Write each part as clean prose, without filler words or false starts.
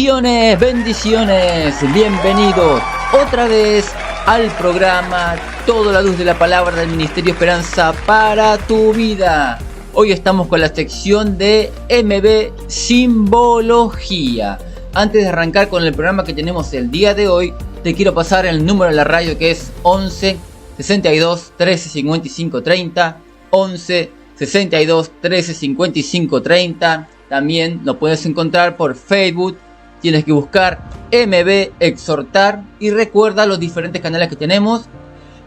Bendiciones, bendiciones, bienvenidos otra vez al programa Toda la luz de la palabra del Ministerio Esperanza para tu vida. Hoy estamos con la sección de MB Simbología. Antes de arrancar con el programa que tenemos el día de hoy, te quiero pasar el número de la radio que es 11 62 13 55 30, 11 62 13 55 30. También lo puedes encontrar por Facebook. Tienes que buscar MB Exhortar y recuerda los diferentes canales que tenemos: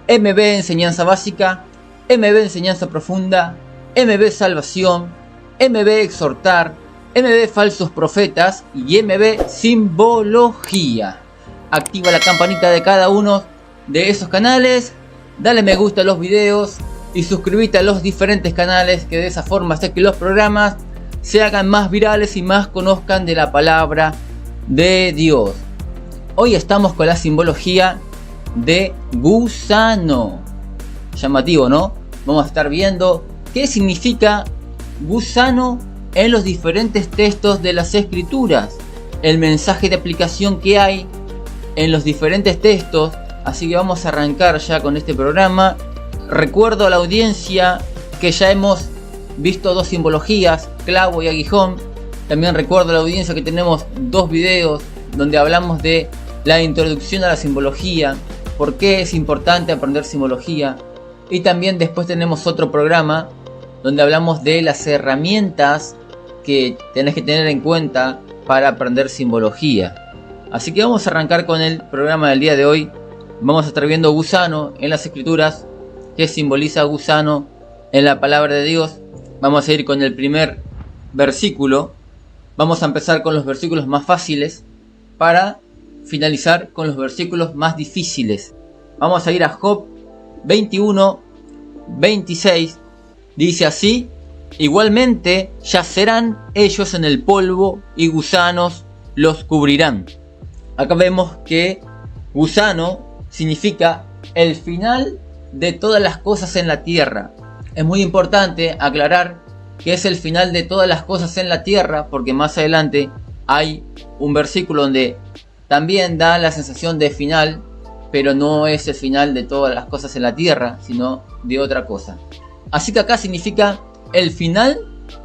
MB Enseñanza Básica, MB Enseñanza Profunda, MB Salvación, MB Exhortar, MB Falsos Profetas y MB Simbología. Activa la campanita de cada uno de esos canales, dale me gusta a los videos y suscríbete a los diferentes canales, que de esa forma hace que los programas se hagan más virales y más conozcan de la palabra de Dios. Hoy estamos con la simbología de gusano. Llamativo, ¿no? Vamos a estar viendo qué significa gusano en los diferentes textos de las escrituras, el mensaje de aplicación que hay en los diferentes textos. Así que vamos a arrancar ya con este programa. Recuerdo a la audiencia que ya hemos visto dos simbologías, clavo y aguijón. También recuerdo a la audiencia que tenemos dos videos donde hablamos de la introducción a la simbología, por qué es importante aprender simbología. Y también después tenemos otro programa donde hablamos de las herramientas que tenés que tener en cuenta para aprender simbología. Así que vamos a arrancar con el programa del día de hoy. Vamos a estar viendo gusano en las escrituras, qué simboliza gusano en la palabra de Dios. Vamos a ir con el primer versículo. Vamos a empezar con los versículos más fáciles para finalizar con los versículos más difíciles. Vamos a ir a Job 21, 26. Dice así: igualmente yacerán ellos en el polvo y gusanos los cubrirán. Acá vemos que gusano significa el final de todas las cosas en la tierra. Es muy importante aclarar que es el final de todas las cosas en la tierra, porque más adelante hay un versículo donde también da la sensación de final, pero no es el final de todas las cosas en la tierra, sino de otra cosa. Así que acá significa el final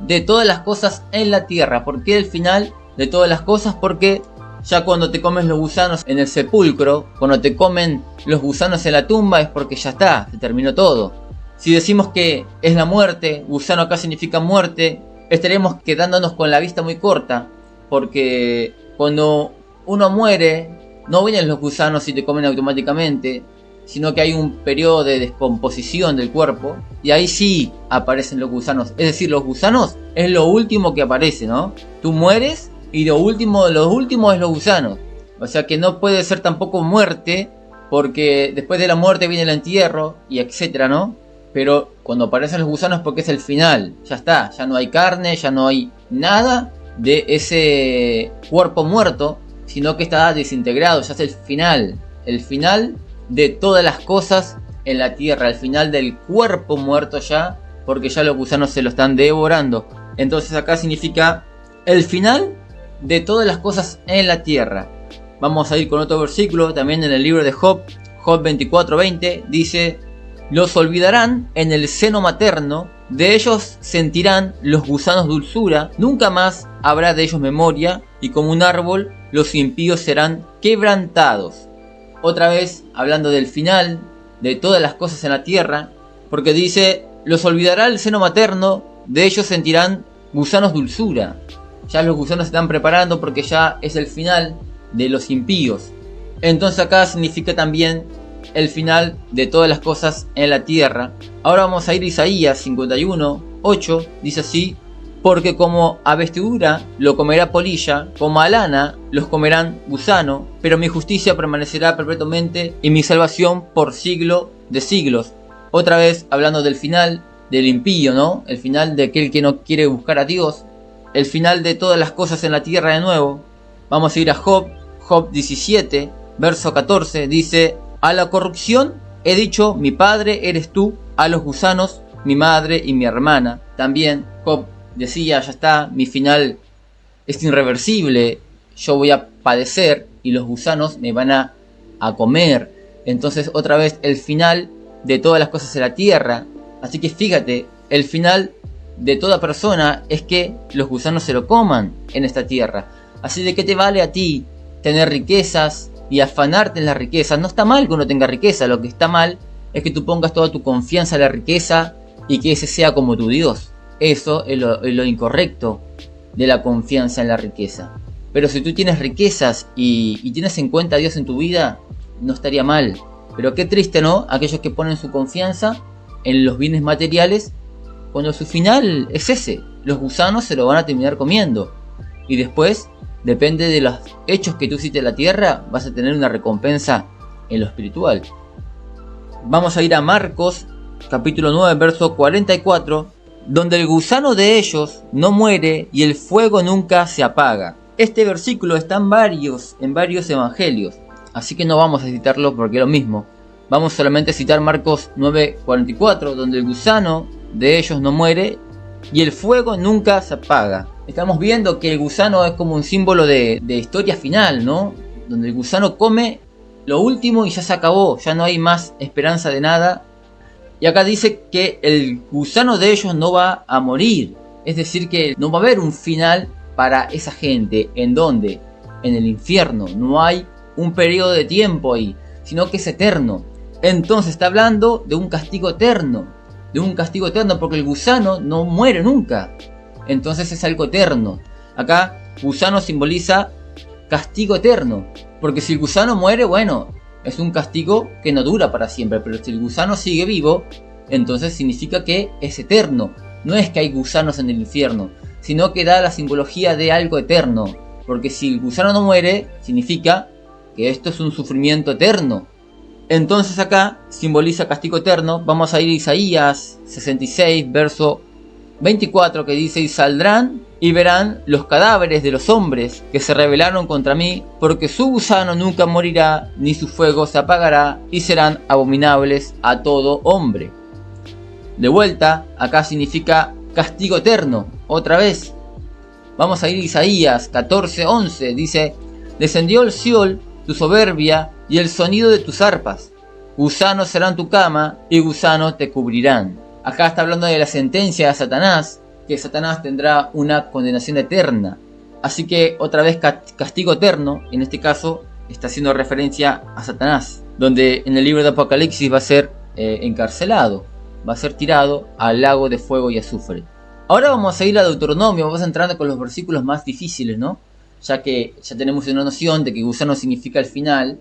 de todas las cosas en la tierra. ¿Por qué el final de todas las cosas? Porque ya cuando te comes los gusanos en el sepulcro, cuando te comen los gusanos en la tumba, es porque ya está, se terminó todo. Si decimos que es la muerte, gusano acá significa muerte, estaremos quedándonos con la vista muy corta, porque cuando uno muere, no vienen los gusanos y te comen automáticamente, sino que hay un periodo de descomposición del cuerpo, y ahí sí aparecen los gusanos. Es decir, los gusanos es lo último que aparece, ¿no? Tú mueres y lo último es los gusanos. O sea que no puede ser tampoco muerte, porque después de la muerte viene el entierro y etcétera, ¿no? Pero cuando aparecen los gusanos, porque es el final, ya está, ya no hay carne, ya no hay nada de ese cuerpo muerto, sino que está desintegrado, ya es el final de todas las cosas en la tierra, el final del cuerpo muerto ya, porque ya los gusanos se lo están devorando. Entonces acá significa el final de todas las cosas en la tierra. Vamos a ir con otro versículo, también en el libro de Job, Job 24:20, dice: los olvidarán en el seno materno, de ellos sentirán los gusanos dulzura, nunca más habrá de ellos memoria, y como un árbol los impíos serán quebrantados. Otra vez hablando del final de todas las cosas en la tierra, porque dice: los olvidará el seno materno, de ellos sentirán gusanos dulzura. Ya los gusanos se están preparando porque ya es el final de los impíos. Entonces acá significa también el final de todas las cosas en la tierra. Ahora vamos a ir a Isaías 51, 8, dice así: porque como a vestidura lo comerá polilla, como a lana los comerán gusano, pero mi justicia permanecerá perpetuamente y mi salvación por siglo de siglos. Otra vez hablando del final del impío, ¿no? El final de aquel que no quiere buscar a Dios, el final de todas las cosas en la tierra de nuevo. Vamos a ir a Job 17, verso 14, dice: a la corrupción he dicho, mi padre eres tú, a los gusanos, mi madre y mi hermana. También Job decía, ya está, mi final es irreversible, yo voy a padecer y los gusanos me van a comer. Entonces otra vez el final de todas las cosas en la tierra. Así que fíjate, el final de toda persona es que los gusanos se lo coman en esta tierra. Así de qué te vale a ti tener riquezas y afanarte en las riquezas. No está mal que uno tenga riqueza, lo que está mal es que tú pongas toda tu confianza en la riqueza y que ese sea como tu Dios. Eso es lo incorrecto de la confianza en la riqueza. Pero si tú tienes riquezas y tienes en cuenta a Dios en tu vida, no estaría mal. Pero qué triste, ¿no? Aquellos que ponen su confianza en los bienes materiales cuando su final es ese. Los gusanos se lo van a terminar comiendo. Y después, depende de los hechos que tú hiciste en la tierra, vas a tener una recompensa en lo espiritual. Vamos a ir a Marcos, capítulo 9, verso 44, donde el gusano de ellos no muere y el fuego nunca se apaga. Este versículo está en varios evangelios, así que no vamos a citarlo porque es lo mismo. Vamos solamente a citar Marcos 9:44, donde el gusano de ellos no muere y el fuego nunca se apaga. Estamos viendo que el gusano es como un símbolo de historia final, ¿no? Donde el gusano come lo último y ya se acabó, ya no hay más esperanza de nada. Y acá dice que el gusano de ellos no va a morir, es decir que no va a haber un final para esa gente. ¿En dónde? En el infierno. No hay un periodo de tiempo ahí, sino que es eterno. Entonces está hablando de un castigo eterno. De un castigo eterno porque el gusano no muere nunca. Entonces es algo eterno. Acá gusano simboliza castigo eterno. Porque si el gusano muere, bueno, es un castigo que no dura para siempre. Pero si el gusano sigue vivo, entonces significa que es eterno. No es que hay gusanos en el infierno, sino que da la simbología de algo eterno. Porque si el gusano no muere, significa que esto es un sufrimiento eterno. Entonces acá simboliza castigo eterno. Vamos a ir a Isaías 66, verso 24, que dice: y saldrán y verán los cadáveres de los hombres que se rebelaron contra mí, porque su gusano nunca morirá, ni su fuego se apagará, y serán abominables a todo hombre. De vuelta, acá significa castigo eterno, otra vez. Vamos a ir a Isaías 14:11, dice: descendió el Siol, tu soberbia, y el sonido de tus arpas. Gusanos serán tu cama, y gusanos te cubrirán. Acá está hablando de la sentencia de Satanás, que Satanás tendrá una condenación eterna. Así que otra vez castigo eterno, en este caso está haciendo referencia a Satanás, donde en el libro de Apocalipsis va a ser encarcelado, va a ser tirado al lago de fuego y azufre. Ahora vamos a ir a Deuteronomio, vamos entrando con los versículos más difíciles, ¿no? Ya que ya tenemos una noción de que gusano significa el final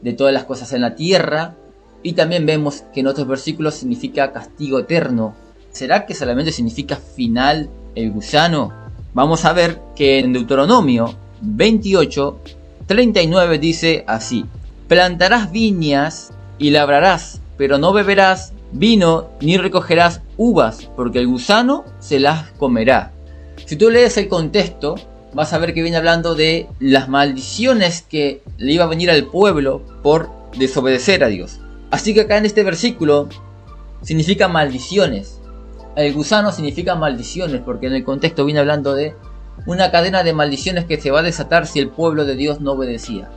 de todas las cosas en la tierra. Y también vemos que en otros versículos significa castigo eterno. ¿Será que solamente significa final el gusano? Vamos a ver que en Deuteronomio 28:39 dice así: plantarás viñas y labrarás, pero no beberás vino ni recogerás uvas, porque el gusano se las comerá. Si tú lees el contexto, vas a ver que viene hablando de las maldiciones que le iba a venir al pueblo por desobedecer a Dios. Así que acá en este versículo significa maldiciones. El gusano significa maldiciones, porque en el contexto viene hablando de una cadena de maldiciones que se va a desatar si el pueblo de Dios no obedecía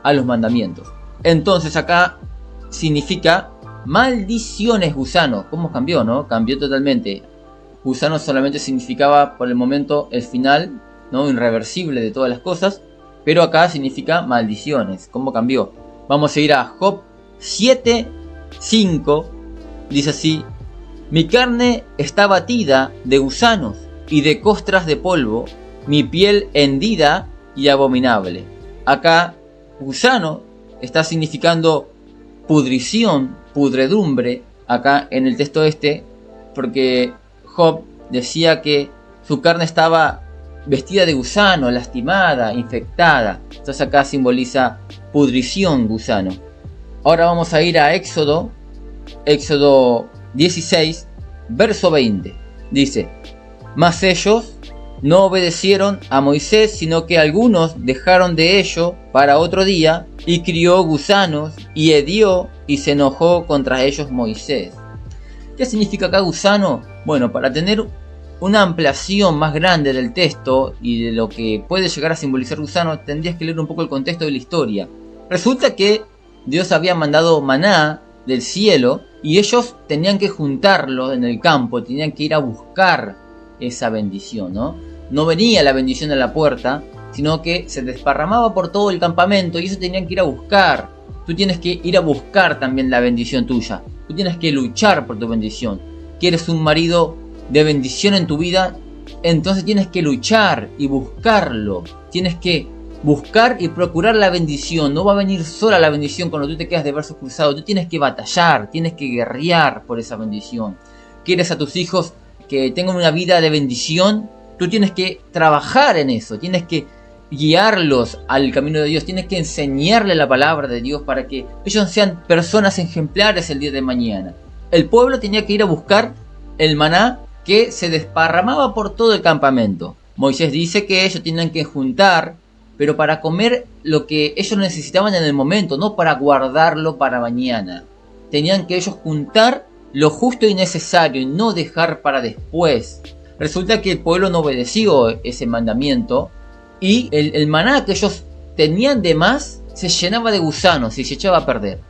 a los mandamientos. Entonces acá significa maldiciones gusano. ¿Cómo cambió, no? Cambió totalmente. Gusano solamente significaba por el momento el final, ¿no? Irreversible de todas las cosas. Pero acá significa maldiciones. ¿Cómo cambió? Vamos a ir a Job 7:5, dice así: mi carne está batida de gusanos y de costras de polvo, mi piel hendida y abominable. Acá gusano está significando pudrición, pudredumbre, acá en el texto porque Job decía que su carne estaba vestida de gusano, lastimada, infectada. Entonces acá simboliza pudrición, gusano. Ahora vamos a ir a Éxodo 16, verso 20. Dice: mas ellos no obedecieron a Moisés, sino que algunos dejaron de ello para otro día, y crió gusanos, y hedió, y se enojó contra ellos Moisés. ¿Qué significa acá gusano? Bueno, para tener una ampliación más grande del texto y de lo que puede llegar a simbolizar gusano, tendrías que leer un poco el contexto de la historia. Resulta que Dios había mandado maná del cielo y ellos tenían que juntarlo en el campo, tenían que ir a buscar esa bendición, ¿no? No venía la bendición a la puerta, sino que se desparramaba por todo el campamento y eso tenían que ir a buscar. Tú tienes que ir a buscar también la bendición tuya. Tú tienes que luchar por tu bendición. ¿Quieres un marido de bendición en tu vida? Entonces tienes que luchar y buscarlo. Tienes que buscar y procurar la bendición. No va a venir sola la bendición cuando tú te quedas de brazos cruzados. Tú tienes que batallar, tienes que guerrear por esa bendición. ¿Quieres a tus hijos que tengan una vida de bendición? Tú tienes que trabajar en eso. Tienes que guiarlos al camino de Dios. Tienes que enseñarle la palabra de Dios para que ellos sean personas ejemplares el día de mañana. El pueblo tenía que ir a buscar el maná que se desparramaba por todo el campamento. Moisés dice que ellos tenían que juntar, pero para comer lo que ellos necesitaban en el momento, no para guardarlo para mañana. Tenían que ellos juntar lo justo y necesario y no dejar para después. Resulta que el pueblo no obedeció ese mandamiento y el maná que ellos tenían de más se llenaba de gusanos y se echaba a perder.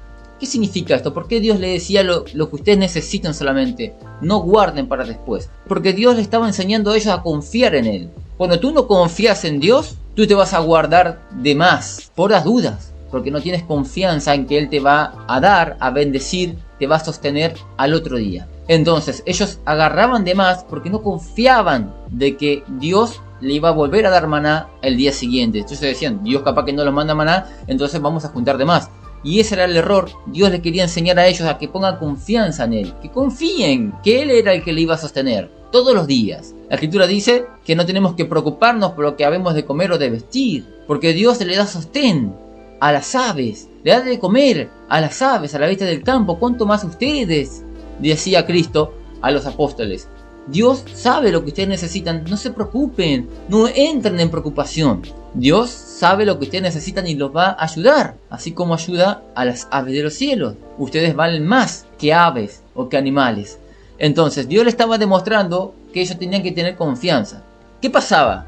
¿Qué significa esto? ¿Por qué Dios le decía lo que ustedes necesitan solamente? No guarden para después. Porque Dios le estaba enseñando a ellos a confiar en Él. Cuando tú no confías en Dios, tú te vas a guardar de más por las dudas. Porque no tienes confianza en que Él te va a dar, a bendecir, te va a sostener al otro día. Entonces ellos agarraban de más porque no confiaban de que Dios le iba a volver a dar maná el día siguiente. Entonces decían, Dios capaz que no los manda maná, entonces vamos a juntar de más. Y ese era el error. Dios les quería enseñar a ellos a que pongan confianza en Él, que confíen que Él era el que le iba a sostener todos los días. La Escritura dice que no tenemos que preocuparnos por lo que habemos de comer o de vestir, porque Dios le da sostén a las aves, le da de comer a las aves, a la bestia del campo. ¿Cuánto más ustedes? Decía Cristo a los apóstoles. Dios sabe lo que ustedes necesitan, no se preocupen, no entren en preocupación. Dios sabe lo que ustedes necesitan y los va a ayudar, así como ayuda a las aves de los cielos. Ustedes valen más que aves o que animales. Entonces Dios le estaba demostrando que ellos tenían que tener confianza. ¿Qué pasaba?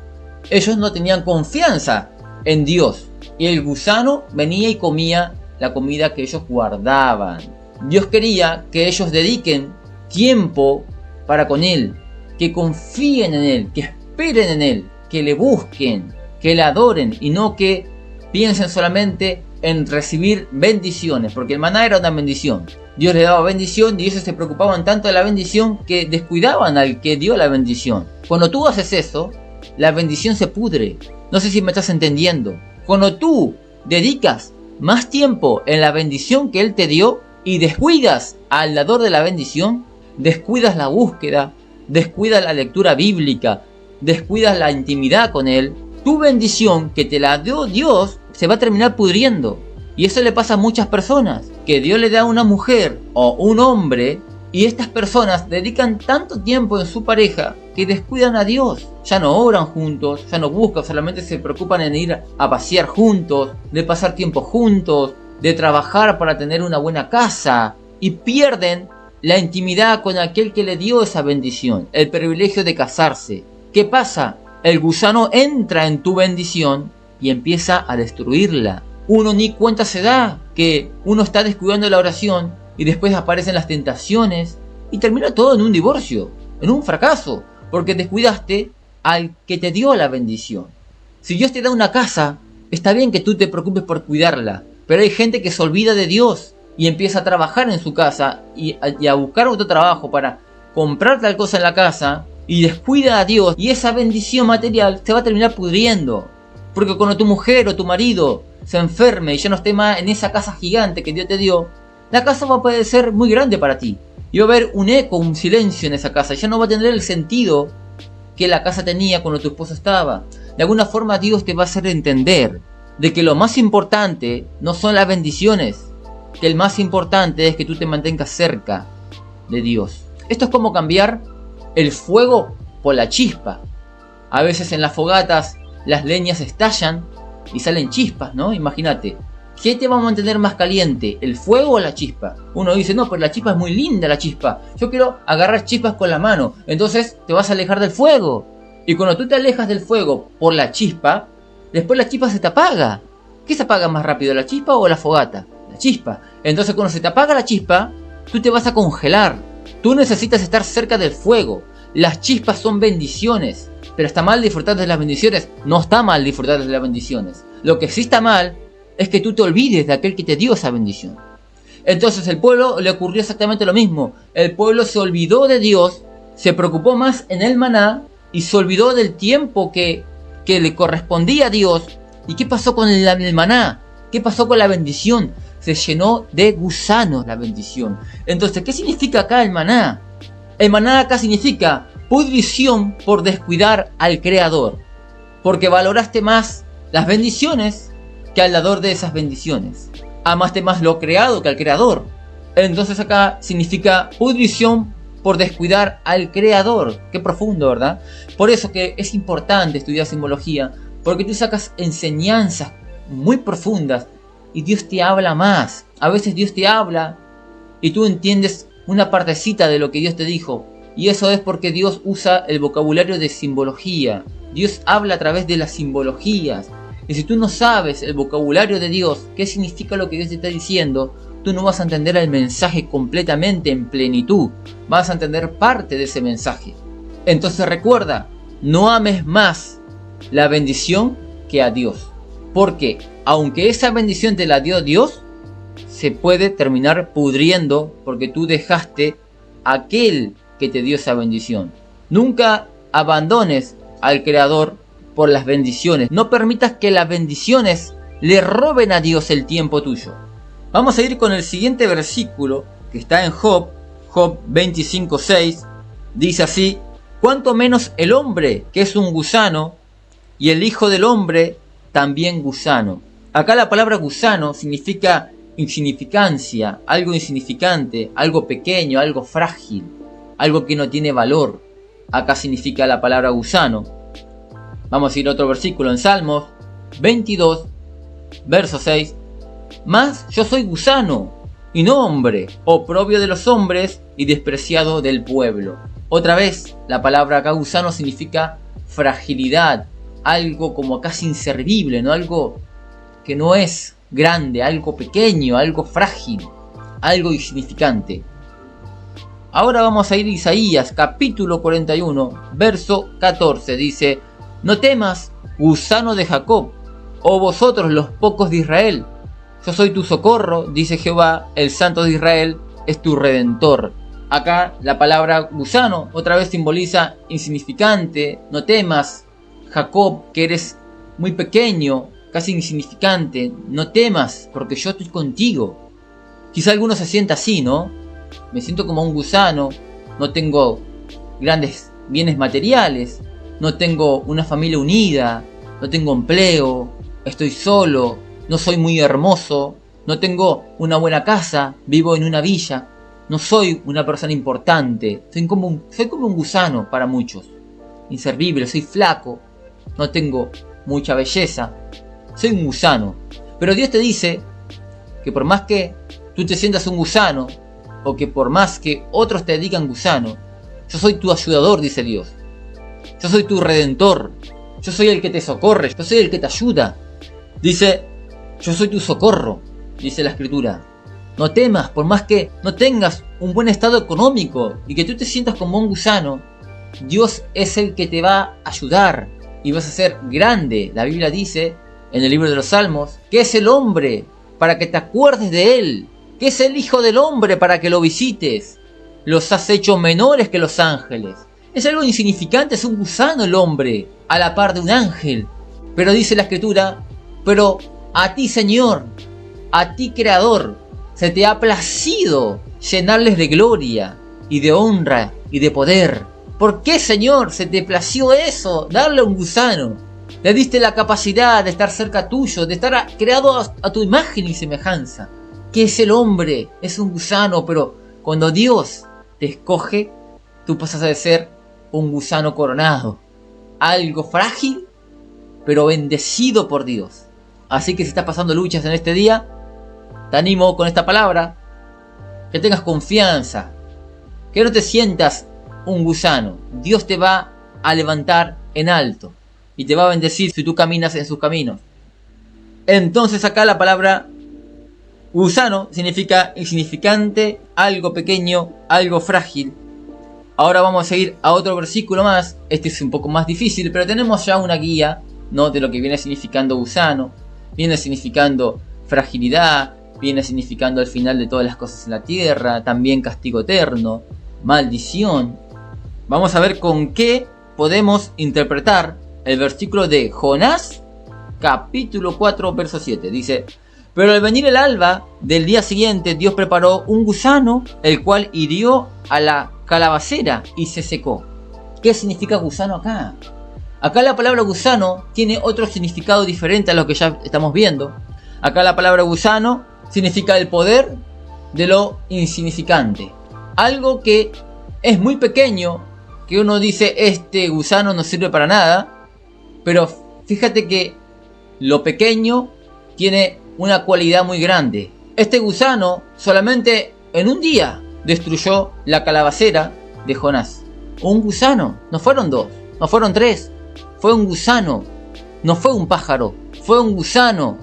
Ellos no tenían confianza en Dios y el gusano venía y comía la comida que ellos guardaban. Dios quería que ellos dediquen tiempo para con Él, que confíen en Él, que esperen en Él, que le busquen, que le adoren y no que piensen solamente en recibir bendiciones, porque el maná era una bendición. Dios le daba bendición y ellos se preocupaban tanto de la bendición que descuidaban al que dio la bendición. Cuando tú haces eso, la bendición se pudre. No sé si me estás entendiendo. Cuando tú dedicas más tiempo en la bendición que Él te dio y descuidas al dador de la bendición, descuidas la búsqueda, descuidas la lectura bíblica, descuidas la intimidad con Él, tu bendición que te la dio Dios se va a terminar pudriendo. Y eso le pasa a muchas personas, que Dios le da a una mujer o un hombre y estas personas dedican tanto tiempo en su pareja que descuidan a Dios. Ya no oran juntos, ya no buscan, solamente se preocupan en ir a pasear juntos, de pasar tiempo juntos, de trabajar para tener una buena casa y pierden la intimidad con aquel que le dio esa bendición, el privilegio de casarse. ¿Qué pasa? El gusano entra en tu bendición y empieza a destruirla. Uno ni cuenta se da que uno está descuidando la oración y después aparecen las tentaciones y termina todo en un divorcio, en un fracaso, porque descuidaste al que te dio la bendición. Si Dios te da una casa, está bien que tú te preocupes por cuidarla, pero hay gente que se olvida de Dios y empieza a trabajar en su casa y a buscar otro trabajo para comprar tal cosa en la casa y descuida a Dios, y esa bendición material se va a terminar pudriendo. Porque cuando tu mujer o tu marido se enferme y ya no esté más en esa casa gigante que Dios te dio, la casa va a parecer muy grande para ti. Y va a haber un eco, un silencio en esa casa. Ya no va a tener el sentido que la casa tenía cuando tu esposo estaba. De alguna forma Dios te va a hacer entender de que lo más importante no son las bendiciones, que el más importante es que tú te mantengas cerca de Dios. Esto es como cambiar el fuego por la chispa. A veces en las fogatas las leñas estallan y salen chispas, ¿no? Imagínate, ¿Qué te va a mantener más caliente? ¿El fuego o la chispa? Uno dice, no, pero la chispa es muy linda, la chispa. Yo quiero agarrar chispas con la mano. Entonces te vas a alejar del fuego. Y cuando tú te alejas del fuego por la chispa, después la chispa se te apaga. ¿Qué se apaga más rápido, la chispa o la fogata? La chispa. Entonces cuando se te apaga la chispa, tú te vas a congelar. Tú necesitas estar cerca del fuego. Las chispas son bendiciones. Pero ¿está mal disfrutar de las bendiciones? No está mal disfrutar de las bendiciones. Lo que sí está mal es que tú te olvides de aquel que te dio esa bendición. Entonces el pueblo le ocurrió exactamente lo mismo. El pueblo se olvidó de Dios, se preocupó más en el maná y se olvidó del tiempo que le correspondía a Dios. ¿Y qué pasó con el maná? ¿Qué pasó con la bendición? Se llenó de gusanos la bendición. Entonces, ¿qué significa acá el maná? El maná acá significa pudrición por descuidar al Creador. Porque valoraste más las bendiciones que al dador de esas bendiciones. Amaste más lo creado que al Creador. Entonces acá significa pudrición por descuidar al Creador. Qué profundo, ¿verdad? Por eso que es importante estudiar simbología, porque tú sacas enseñanzas muy profundas y Dios te habla más. A veces Dios te habla y tú entiendes una partecita de lo que Dios te dijo. Y eso es porque Dios usa el vocabulario de simbología. Dios habla a través de las simbologías. Y si tú no sabes el vocabulario de Dios, qué significa lo que Dios te está diciendo, tú no vas a entender el mensaje completamente en plenitud. Vas a entender parte de ese mensaje. Entonces recuerda, no ames más la bendición que a Dios. Porque aunque esa bendición te la dio Dios, se puede terminar pudriendo porque tú dejaste a aquel que te dio esa bendición. Nunca abandones al Creador por las bendiciones. No permitas que las bendiciones le roben a Dios el tiempo tuyo. Vamos a ir con el siguiente versículo que está en Job 25:6. Dice así: cuanto menos el hombre, que es un gusano, y el hijo del hombre también gusano. Acá la palabra gusano significa insignificancia, algo insignificante, algo pequeño, algo frágil, algo que no tiene valor. Acá significa la palabra gusano. Vamos a ir a otro versículo en Salmos 22, verso 6. Mas yo soy gusano y no hombre, oprobio de los hombres y despreciado del pueblo. Otra vez, la palabra acá gusano significa fragilidad, algo como casi inservible, ¿no? Algo que no es grande, algo pequeño, algo frágil, algo insignificante. Ahora vamos a ir a Isaías capítulo 41, verso 14. Dice: no temas, gusano de Jacob, o vosotros los pocos de Israel. Yo soy tu socorro, dice Jehová, el Santo de Israel es tu Redentor. Acá la palabra gusano otra vez simboliza insignificante. No temas, Jacob, que eres muy pequeño, casi insignificante. No temas, porque yo estoy contigo. Quizá alguno se sienta así, ¿no? Me siento como un gusano, no tengo grandes bienes materiales, no tengo una familia unida, no tengo empleo, estoy solo, no soy muy hermoso, no tengo una buena casa, vivo en una villa, no soy una persona importante, soy como un gusano para muchos, inservible, soy flaco, no tengo mucha belleza, soy un gusano. Pero Dios te dice que por más que tú te sientas un gusano, o que por más que otros te digan gusano, yo soy tu ayudador, dice Dios. Yo soy tu redentor. Yo soy el que te socorre. Yo soy el que te ayuda. Dice, yo soy tu socorro, dice la Escritura. No temas, por más que no tengas un buen estado económico y que tú te sientas como un gusano, Dios es el que te va a ayudar y vas a ser grande. La Biblia dice en el libro de los Salmos que es el hombre para que te acuerdes de él, que es el hijo del hombre para que lo visites. Los has hecho menores que los ángeles. Es algo insignificante, es un gusano el hombre, a la par de un ángel. Pero dice la Escritura, pero a ti, Señor, a ti, Creador, se te ha placido llenarles de gloria y de honra y de poder. ¿Por qué, Señor, se te plació eso? Darle a un gusano. Le diste la capacidad de estar cerca tuyo, de estar creado a tu imagen y semejanza. ¿Qué es el hombre? Es un gusano, pero cuando Dios te escoge, tú pasas a ser un gusano coronado. Algo frágil, pero bendecido por Dios. Así que si estás pasando luchas en este día, te animo con esta palabra, que tengas confianza, que no te sientas un gusano. Dios te va a levantar en alto y te va a bendecir si tú caminas en sus caminos. Entonces acá la palabra gusano significa insignificante, algo pequeño, algo frágil. Ahora vamos a seguir a otro versículo más. Este es un poco más difícil, pero tenemos ya una guía, ¿no?, de lo que viene significando gusano. Viene significando fragilidad, viene significando el final de todas las cosas en la tierra, también castigo eterno, maldición. Vamos a ver con qué podemos interpretar el versículo de Jonás, capítulo 4, verso 7. Dice: pero al venir el alba del día siguiente, Dios preparó un gusano, el cual hirió a la calabacera y se secó. ¿Qué significa gusano acá? Acá la palabra gusano tiene otro significado diferente a lo que ya estamos viendo. Acá la palabra gusano significa el poder de lo insignificante. Algo que es muy pequeño, que uno dice, este gusano no sirve para nada. Pero fíjate que lo pequeño tiene una cualidad muy grande. Este gusano solamente en un día destruyó la calabacera de Jonás. Un gusano, no fueron dos, no fueron tres. Fue un gusano, no fue un pájaro. Fue un gusano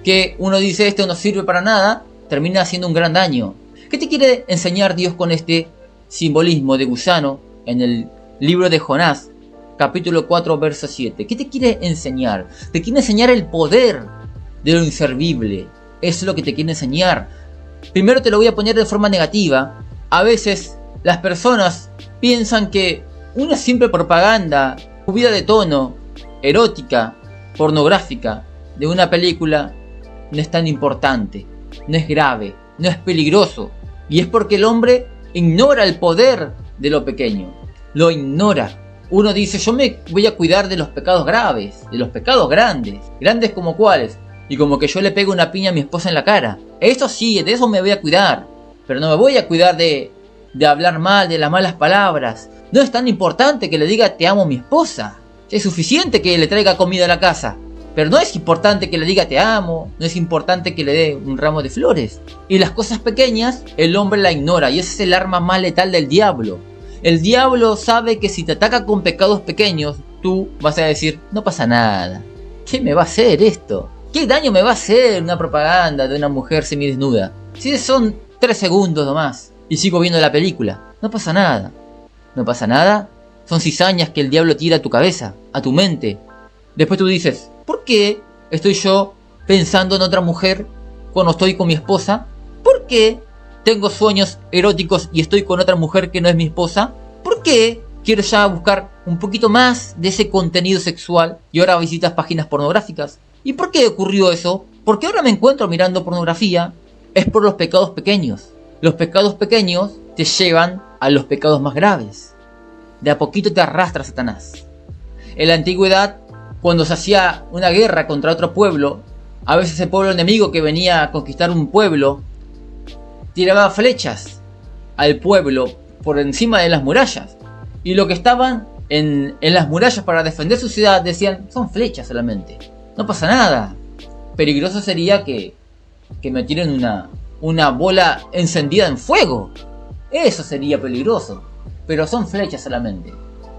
que uno dice, esto no sirve para nada, termina haciendo un gran daño. ¿Qué te quiere enseñar Dios con este simbolismo de gusano en el libro de Jonás, capítulo 4, verso 7? ¿Qué te quiere enseñar? Te quiere enseñar el poder de lo inservible. Eso es lo que te quiere enseñar. Primero te lo voy a poner de forma negativa. A veces las personas piensan que una simple propaganda subida de tono, erótica, pornográfica, de una película no es tan importante, no es grave, no es peligroso. Y es porque el hombre ignora el poder de lo pequeño, lo ignora. Uno dice, yo me voy a cuidar de los pecados graves, de los pecados grandes. ¿Grandes como cuáles? Y como que yo le pego una piña a mi esposa en la cara. Eso sí, de eso me voy a cuidar. Pero no me voy a cuidar de hablar mal, de las malas palabras. No es tan importante que le diga te amo a mi esposa. Es suficiente que le traiga comida a la casa. Pero no es importante que le diga te amo. No es importante que le dé un ramo de flores. Y las cosas pequeñas, el hombre la ignora. Y ese es el arma más letal del diablo. El diablo sabe que si te ataca con pecados pequeños, tú vas a decir, no pasa nada. ¿Qué me va a hacer esto? ¿Qué daño me va a hacer una propaganda de una mujer semidesnuda? Si son 3 segundos nomás y sigo viendo la película, no pasa nada. No pasa nada. Son cizañas que el diablo tira a tu cabeza, a tu mente. Después tú dices, ¿por qué estoy yo pensando en otra mujer cuando estoy con mi esposa? ¿Por qué tengo sueños eróticos y estoy con otra mujer que no es mi esposa? ¿Por qué quiero ya buscar un poquito más de ese contenido sexual y ahora visitas páginas pornográficas? ¿Y por qué ocurrió eso? Porque ahora me encuentro mirando pornografía. Es por los pecados pequeños. Los pecados pequeños te llevan a los pecados más graves. De a poquito te arrastra Satanás. En la antigüedad, cuando se hacía una guerra contra otro pueblo, a veces el pueblo enemigo que venía a conquistar un pueblo tiraba flechas al pueblo por encima de las murallas. Y los que estaban en las murallas para defender su ciudad decían, son flechas solamente, no pasa nada. Peligroso sería que me tiren una bola encendida en fuego. Eso sería peligroso. Pero son flechas solamente.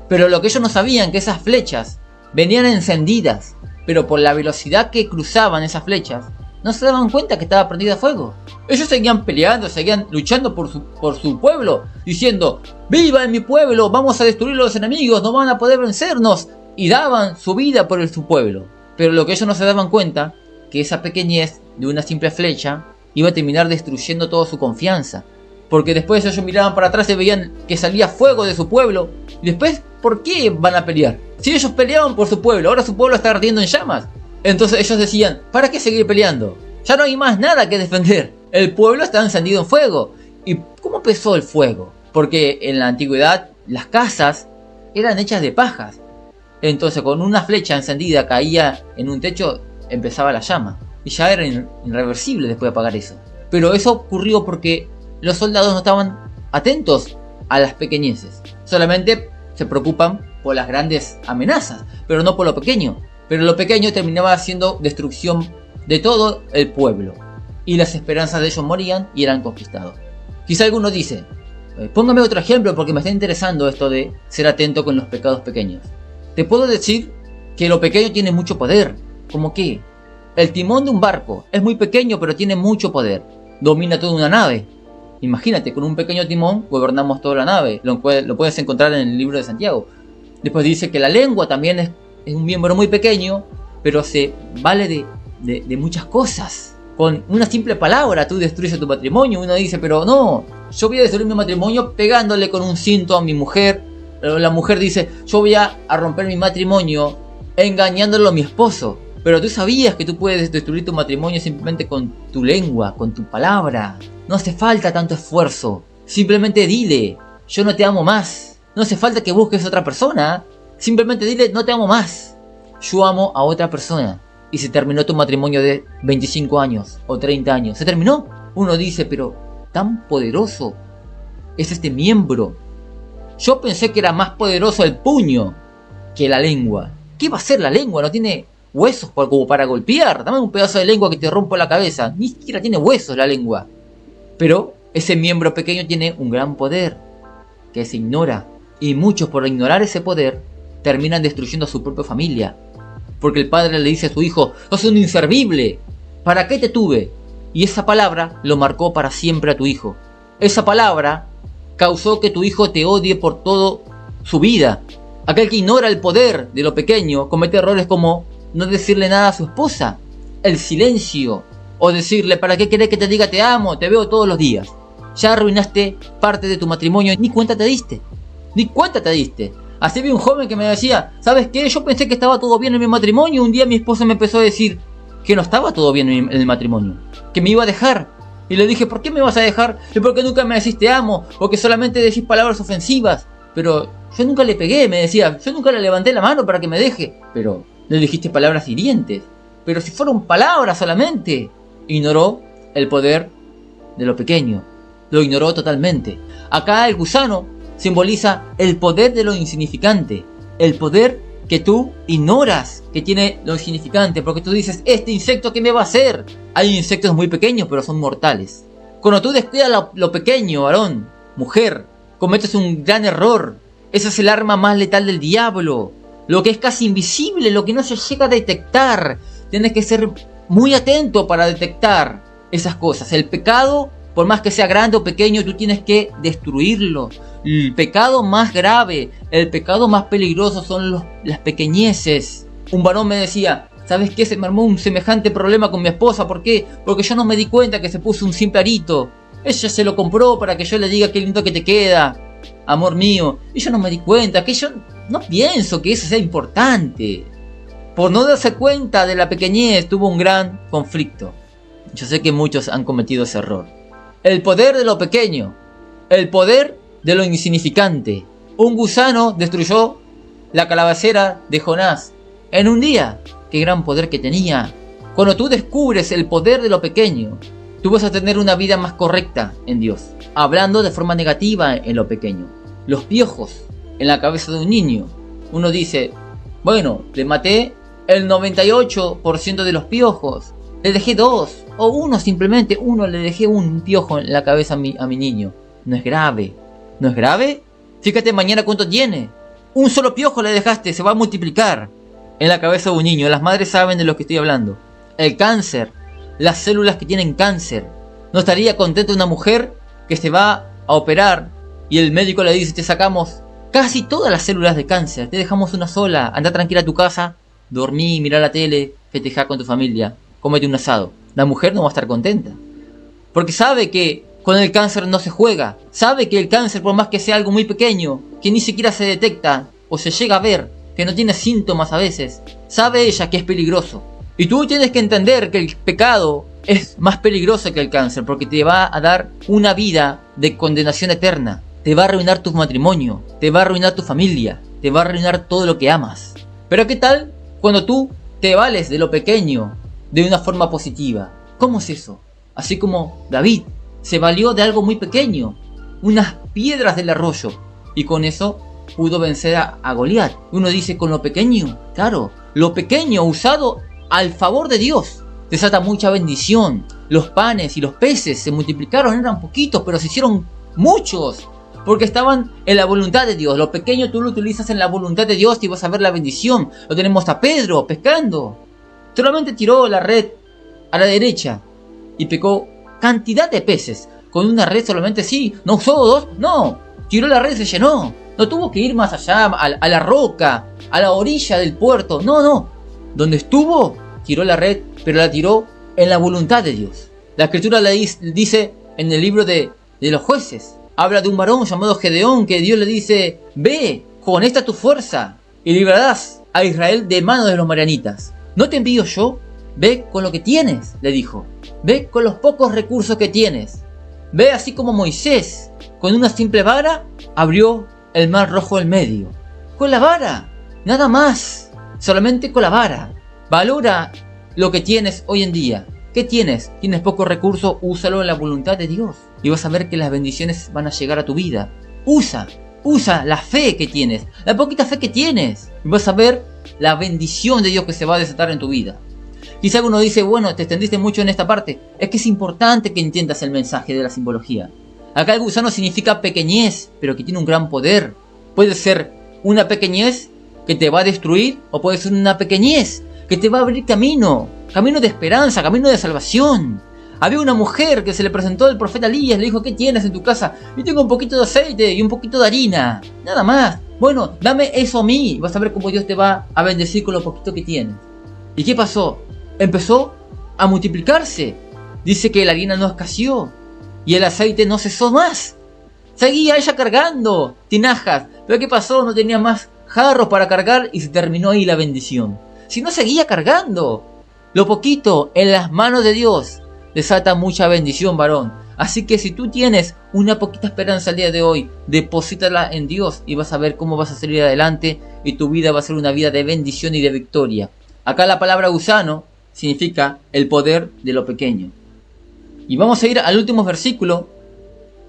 Pero lo que ellos no sabían, que esas flechas venían encendidas, pero por la velocidad que cruzaban esas flechas, no se daban cuenta que estaba prendida a fuego. Ellos seguían peleando, seguían luchando por su pueblo, diciendo, ¡viva en mi pueblo! Vamos a destruir a los enemigos, no van a poder vencernos. Y daban su vida por su pueblo. Pero lo que ellos no se daban cuenta, que esa pequeñez de una simple flecha iba a terminar destruyendo toda su confianza. Porque después ellos miraban para atrás y veían que salía fuego de su pueblo. Y después, ¿por qué van a pelear? Si ellos peleaban por su pueblo, ahora su pueblo está ardiendo en llamas. Entonces ellos decían, ¿para qué seguir peleando? Ya no hay más nada que defender. El pueblo está encendido en fuego. ¿Y cómo empezó el fuego? Porque en la antigüedad las casas eran hechas de pajas. Entonces con una flecha encendida caía en un techo, empezaba la llama. Y ya era irreversible después de apagar eso. Pero eso ocurrió porque los soldados no estaban atentos a las pequeñeces. Solamente se preocupan por las grandes amenazas, pero no por lo pequeño. Pero lo pequeño terminaba haciendo destrucción de todo el pueblo, y las esperanzas de ellos morían y eran conquistados. Quizá alguno dice, póngame otro ejemplo porque me está interesando esto de ser atento con los pecados pequeños. Te puedo decir que lo pequeño tiene mucho poder. ¿Cómo qué? El timón de un barco es muy pequeño pero tiene mucho poder. Domina toda una nave. Imagínate, con un pequeño timón gobernamos toda la nave. Lo puedes encontrar en el libro de Santiago. Después dice que la lengua también es un miembro muy pequeño, pero se vale de muchas cosas. Con una simple palabra tú destruyes tu matrimonio. Uno dice, pero no, yo voy a destruir mi matrimonio pegándole con un cinto a mi mujer. Pero la mujer dice, yo voy a romper mi matrimonio engañándolo a mi esposo. Pero tú sabías que tú puedes destruir tu matrimonio simplemente con tu lengua, con tu palabra. No hace falta tanto esfuerzo. Simplemente dile, yo no te amo más. No hace falta que busques a otra persona. Simplemente dile, no te amo más. Yo amo a otra persona. Y se terminó tu matrimonio de 25 años o 30 años. Se terminó. Uno dice, pero tan poderoso es este miembro. Yo pensé que era más poderoso el puño que la lengua. ¿Qué va a hacer la lengua? No tiene huesos como para golpear. Dame un pedazo de lengua que te rompo la cabeza. Ni siquiera tiene huesos la lengua. Pero ese miembro pequeño tiene un gran poder que se ignora. Y muchos, por ignorar ese poder, terminan destruyendo a su propia familia. Porque el padre le dice a su hijo, sos un inservible. ¿Para qué te tuve? Y esa palabra lo marcó para siempre a tu hijo. Esa palabra causó que tu hijo te odie por toda su vida. Aquel que ignora el poder de lo pequeño comete errores como no decirle nada a su esposa, el silencio, o decirle, ¿para qué querés que te diga te amo? Te veo todos los días. Ya arruinaste parte de tu matrimonio, ni cuenta te diste. Ni cuenta te diste. Así vi un joven que me decía, ¿sabes qué? Yo pensé que estaba todo bien en mi matrimonio. Un día mi esposa me empezó a decir que no estaba todo bien en el matrimonio, que me iba a dejar. Y le dije, ¿por qué me vas a dejar? ¿Y por qué nunca me decís te amo? Porque solamente decís palabras ofensivas. Pero yo nunca le pegué, me decía. Yo nunca le levanté la mano para que me deje. Pero le dijiste palabras hirientes. Pero si fueron palabras solamente. Ignoró el poder de lo pequeño. Lo ignoró totalmente. Acá el gusano simboliza el poder de lo insignificante. El poder que tú ignoras que tiene lo insignificante. Porque tú dices, ¿este insecto qué me va a hacer? Hay insectos muy pequeños pero son mortales. Cuando tú descuidas lo pequeño, varón, mujer, cometes un gran error. Esa es el arma más letal del diablo. Lo que es casi invisible, lo que no se llega a detectar. Tienes que ser muy atento para detectar esas cosas. El pecado, por más que sea grande o pequeño, tú tienes que destruirlo. El pecado más grave, el pecado más peligroso son las pequeñeces. Un varón me decía, ¿sabes qué? Se me armó un semejante problema con mi esposa. ¿Por qué? Porque yo no me di cuenta que se puso un simple arito. Ella se lo compró para que yo le diga qué lindo que te queda, amor mío. Y yo no me di cuenta, que yo no pienso que eso sea importante. Por no darse cuenta de la pequeñez tuvo un gran conflicto. Yo sé que muchos han cometido ese error. El poder de lo pequeño. El poder de lo insignificante. Un gusano destruyó la calabacera de Jonás en un día. Qué gran poder que tenía. Cuando tú descubres el poder de lo pequeño, tú vas a tener una vida más correcta en Dios. Hablando de forma negativa en lo pequeño. Los piojos en la cabeza de un niño. Uno dice, bueno, le maté el 98% de los piojos. Le dejé 2 o 1 simplemente. Le dejé un piojo en la cabeza a mi niño. No es grave. ¿No es grave? Fíjate mañana cuánto tiene. Un solo piojo le dejaste, se va a multiplicar en la cabeza de un niño. Las madres saben de lo que estoy hablando. El cáncer. Las células que tienen cáncer. ¿No estaría contenta una mujer que se va a operar y el médico le dice, te sacamos casi todas las células de cáncer, te dejamos una sola, anda tranquila a tu casa, dormí, mira la tele, festeja con tu familia, cómete un asado? La mujer no va a estar contenta. Porque sabe que con el cáncer no se juega. Sabe que el cáncer, por más que sea algo muy pequeño, que ni siquiera se detecta o se llega a ver, que no tiene síntomas a veces, sabe ella que es peligroso. Y tú tienes que entender que el pecado es más peligroso que el cáncer, porque te va a dar una vida de condenación eterna. Te va a arruinar tu matrimonio, te va a arruinar tu familia, te va a arruinar todo lo que amas. Pero ¿qué tal cuando tú te vales de lo pequeño de una forma positiva? ¿Cómo es eso? Así como David se valió de algo muy pequeño, unas piedras del arroyo, y con eso pudo vencer a Goliat. Uno dice, con lo pequeño, claro, lo pequeño usado al favor de Dios. desata mucha bendición. Los panes y los peces se multiplicaron, eran poquitos, pero se hicieron muchos, porque estaban en la voluntad de Dios. Lo pequeño tú lo utilizas en la voluntad de Dios y vas a ver la bendición. Lo tenemos a Pedro pescando. Solamente tiró la red a la derecha y pescó cantidad de peces. Con una red solamente, sí. No usó dos, no. Tiró la red y se llenó. No tuvo que ir más allá, a la roca, a la orilla del puerto. No. Donde estuvo, tiró la red, pero la tiró en la voluntad de Dios. La escritura le dice en el libro de los jueces. Habla de un varón llamado Gedeón, que Dios le dice: ve, con esta tu fuerza y librarás a Israel de manos de los madianitas. ¿No te envío yo? Ve con lo que tienes, le dijo. Ve con los pocos recursos que tienes. Ve así como Moisés, con una simple vara, abrió el mar rojo en medio. Con la vara, nada más. Solamente con la vara. Valora lo que tienes hoy en día. ¿Qué tienes? ¿Tienes pocos recursos? Úsalo en la voluntad de Dios. Y vas a ver que las bendiciones van a llegar a tu vida. Usa la fe que tienes. La poquita fe que tienes. Y vas a ver la bendición de Dios que se va a desatar en tu vida. Quizá uno dice: bueno, te extendiste mucho en esta parte. Es que es importante que entiendas el mensaje de la simbología. Acá el gusano significa pequeñez, pero que tiene un gran poder. Puede ser una pequeñez que te va a destruir, o puede ser una pequeñez que te va a abrir camino de esperanza, camino de salvación. Había una mujer que se le presentó al profeta Elías, le dijo: ¿qué tienes en tu casa? Yo tengo un poquito de aceite y un poquito de harina, nada más. Bueno, dame eso a mí, vas a ver cómo Dios te va a bendecir con lo poquito que tienes. ¿Y qué pasó? Empezó a multiplicarse. Dice que la harina no escaseó y el aceite no cesó más. Seguía ella cargando tinajas, pero ¿qué pasó? No tenía más jarros para cargar y se terminó ahí la bendición. Si no, seguía cargando. Lo poquito en las manos de Dios desata mucha bendición, varón. Así que si tú tienes una poquita esperanza el día de hoy, deposítala en Dios y vas a ver cómo vas a salir adelante y tu vida va a ser una vida de bendición y de victoria. Acá la palabra gusano significa el poder de lo pequeño. Y vamos a ir al último versículo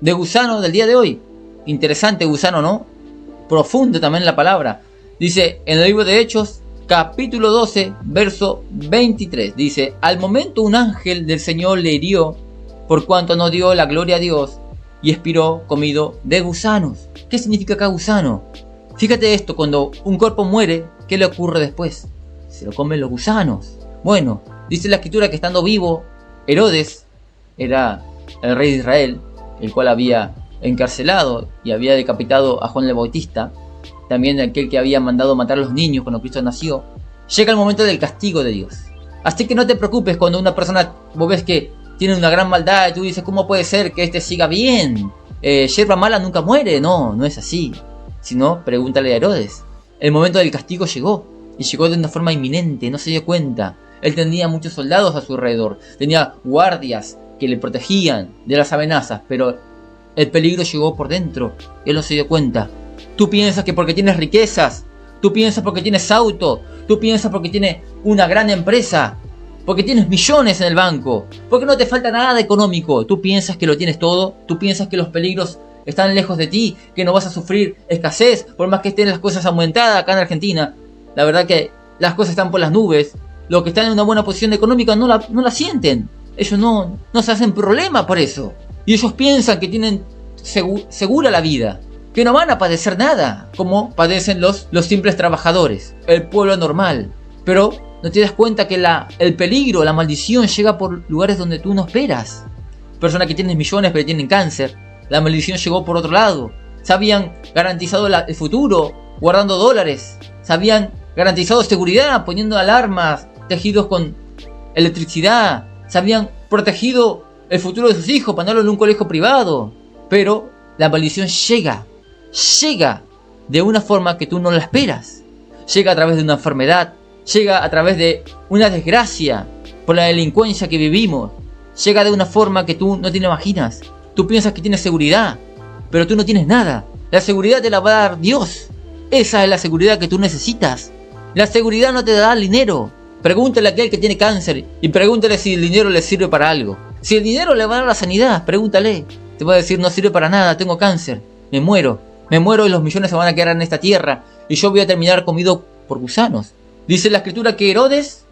de gusano del día de hoy. Interesante gusano, ¿no? Profundo también la palabra. Dice en el libro de Hechos, capítulo 12, verso 23. Dice: al momento un ángel del Señor le hirió, por cuanto no dio la gloria a Dios, y expiró comido de gusanos. ¿Qué significa acá gusano? Fíjate esto, cuando un cuerpo muere, ¿qué le ocurre después? Se lo comen los gusanos. Bueno, dice la escritura que estando vivo, Herodes era el rey de Israel, el cual había encarcelado y había decapitado a Juan el Bautista, también aquel que había mandado matar a los niños cuando Cristo nació. Llega el momento del castigo de Dios. Así que no te preocupes cuando una persona, vos ves que tiene una gran maldad y tú dices: ¿cómo puede ser que este siga bien? Yerba mala nunca muere. No es así. Si no, pregúntale a Herodes. El momento del castigo llegó, y llegó de una forma inminente, no se dio cuenta. Él tenía muchos soldados a su alrededor, tenía guardias que le protegían de las amenazas, pero el peligro llegó por dentro, él no se dio cuenta. Tú piensas que porque tienes riquezas, tú piensas porque tienes auto, tú piensas porque tienes una gran empresa, porque tienes millones en el banco, porque no te falta nada económico, tú piensas que lo tienes todo, tú piensas que los peligros están lejos de ti, que no vas a sufrir escasez, por más que estén las cosas aumentadas acá en Argentina. La verdad que las cosas están por las nubes. Los que están en una buena posición económica no la sienten. Ellos no se hacen problema por eso. Y ellos piensan que tienen segura la vida, que no van a padecer nada, como padecen los simples trabajadores, el pueblo normal. Pero no te das cuenta que el peligro, la maldición llega por lugares donde tú no esperas. Personas que tienen millones pero tienen cáncer. La maldición llegó por otro lado. Se habían garantizado el futuro guardando dólares. Se habían garantizado seguridad poniendo alarmas tejidos con electricidad. Se habían protegido el futuro de sus hijos para darlo en un colegio privado. Pero la maldición llega de una forma que tú no la esperas. Llega a través de una enfermedad, llega a través de una desgracia por la delincuencia que vivimos. Llega de una forma que tú no te imaginas. Tú piensas que tienes seguridad, pero tú no tienes nada. La seguridad te la va a dar Dios. Esa es la seguridad que tú necesitas. La seguridad no te da el dinero. Pregúntale a aquel que tiene cáncer y pregúntale si el dinero le sirve para algo. Si el dinero le va a dar la sanidad, pregúntale. Te va a decir: no sirve para nada, tengo cáncer, me muero y los millones se van a quedar en esta tierra y yo voy a terminar comido por gusanos. Dice la escritura que Herodes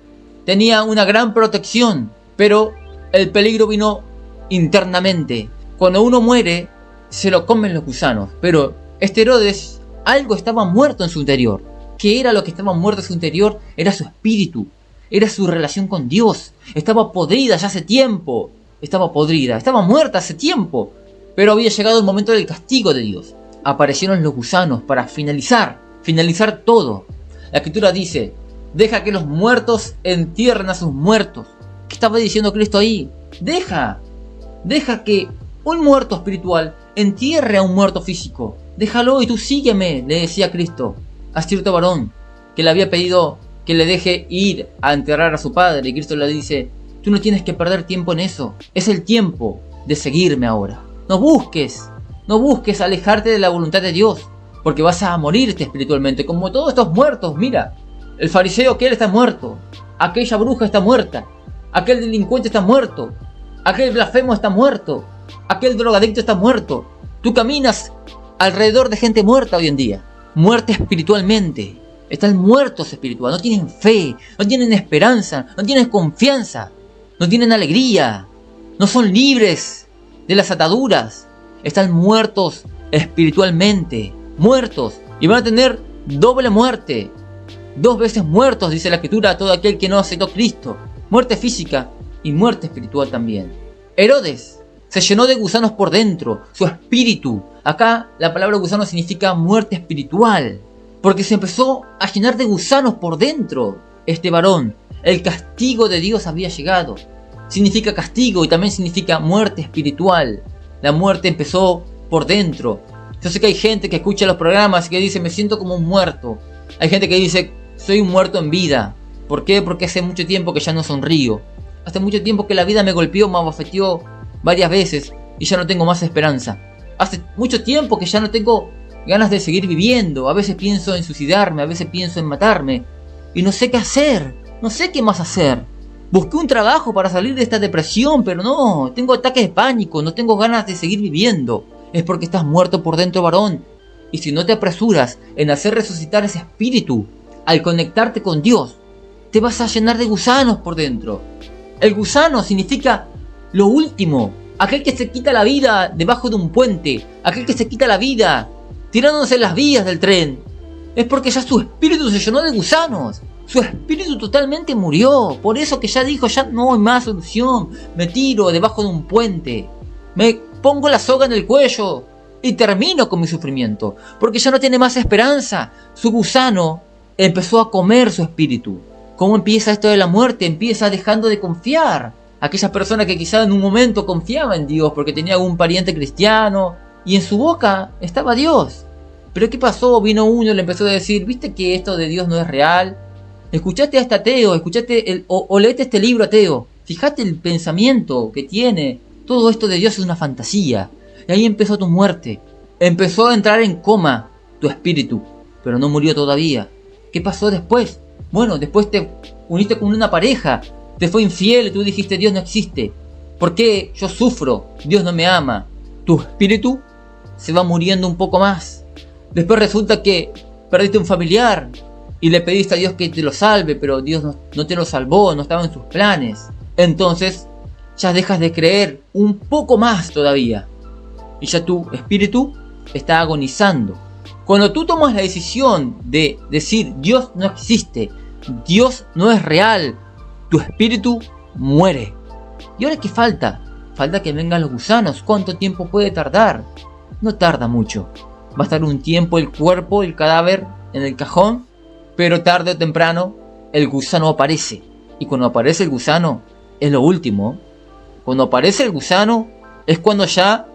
tenía una gran protección, pero el peligro vino internamente. Cuando uno muere, se lo comen los gusanos, pero este Herodes, algo estaba muerto en su interior. ¿Qué era lo que estaba muerto en su interior? Era su espíritu, era su relación con Dios. Estaba podrida ya hace tiempo, estaba muerta hace tiempo, pero había llegado el momento del castigo de Dios. Aparecieron los gusanos para finalizar todo. La Escritura dice: deja que los muertos entierren a sus muertos. ¿Qué estaba diciendo Cristo ahí? Deja que un muerto espiritual entierre a un muerto físico. Déjalo y tú sígueme, le decía Cristo a cierto varón que le había pedido que le deje ir a enterrar a su padre. Y Cristo le dice: tú no tienes que perder tiempo en eso. Es el tiempo de seguirme ahora. No busques alejarte de la voluntad de Dios, porque vas a morirte espiritualmente, como todos estos muertos. Mira, el fariseo, aquel está muerto, aquella bruja está muerta, aquel delincuente está muerto, aquel blasfemo está muerto, aquel drogadicto está muerto. Tú caminas alrededor de gente muerta hoy en día, muerta espiritualmente. Están muertos espiritual, no tienen fe, no tienen esperanza, no tienen confianza, no tienen alegría, no son libres de las ataduras. Están muertos espiritualmente, muertos, y van a tener doble muerte. 2 veces muertos, dice la Escritura, a todo aquel que no aceptó a Cristo. Muerte física y muerte espiritual también. Herodes se llenó de gusanos por dentro, su espíritu. Acá la palabra gusano significa muerte espiritual, porque se empezó a llenar de gusanos por dentro este varón. El castigo de Dios había llegado. Significa castigo y también significa muerte espiritual. La muerte empezó por dentro. Yo sé que hay gente que escucha los programas y que dice: me siento como un muerto. Hay gente que dice: soy un muerto en vida. ¿Por qué? Porque hace mucho tiempo que ya no sonrío. Hace mucho tiempo que la vida me golpeó, me abofeteó varias veces y ya no tengo más esperanza. Hace mucho tiempo que ya no tengo ganas de seguir viviendo. A veces pienso en suicidarme, a veces pienso en matarme. Y no sé qué hacer, no sé qué más hacer. Busqué un trabajo para salir de esta depresión, pero no, tengo ataques de pánico, no tengo ganas de seguir viviendo. Es porque estás muerto por dentro, varón. Y si no te apresuras en hacer resucitar ese espíritu, al conectarte con Dios, te vas a llenar de gusanos por dentro. El gusano significa lo último, aquel que se quita la vida debajo de un puente, aquel que se quita la vida tirándose en las vías del tren. Es porque ya su espíritu se llenó de gusanos. Su espíritu totalmente murió. Por eso que ya dijo: ya no hay más solución. Me tiro debajo de un puente. Me pongo la soga en el cuello y termino con mi sufrimiento. Porque ya no tiene más esperanza. Su gusano empezó a comer su espíritu. ¿Cómo empieza esto de la muerte? Empieza dejando de confiar. Aquella persona que quizá en un momento confiaba en Dios porque tenía algún pariente cristiano y en su boca estaba Dios. Pero ¿qué pasó? Vino uno y le empezó a decir: ¿viste que esto de Dios no es real? Escuchaste a este ateo, o leete este libro ateo. Fíjate el pensamiento que tiene. Todo esto de Dios es una fantasía. Y ahí empezó tu muerte. Empezó a entrar en coma tu espíritu, pero no murió todavía. ¿Qué pasó después? Bueno, después te uniste con una pareja, te fue infiel y tú dijiste: Dios no existe. ¿Por qué yo sufro? Dios no me ama. Tu espíritu se va muriendo un poco más. Después resulta que perdiste un familiar y le pediste a Dios que te lo salve, pero Dios no te lo salvó, no estaba en sus planes. Entonces ya dejas de creer un poco más todavía y ya tu espíritu está agonizando. Cuando tú tomas la decisión de decir: Dios no existe, Dios no es real, tu espíritu muere. ¿Y ahora qué falta? Falta que vengan los gusanos. ¿Cuánto tiempo puede tardar? No tarda mucho. Va a estar un tiempo el cuerpo, el cadáver en el cajón, pero tarde o temprano el gusano aparece. Y cuando aparece el gusano es lo último. Cuando aparece el gusano es cuando ya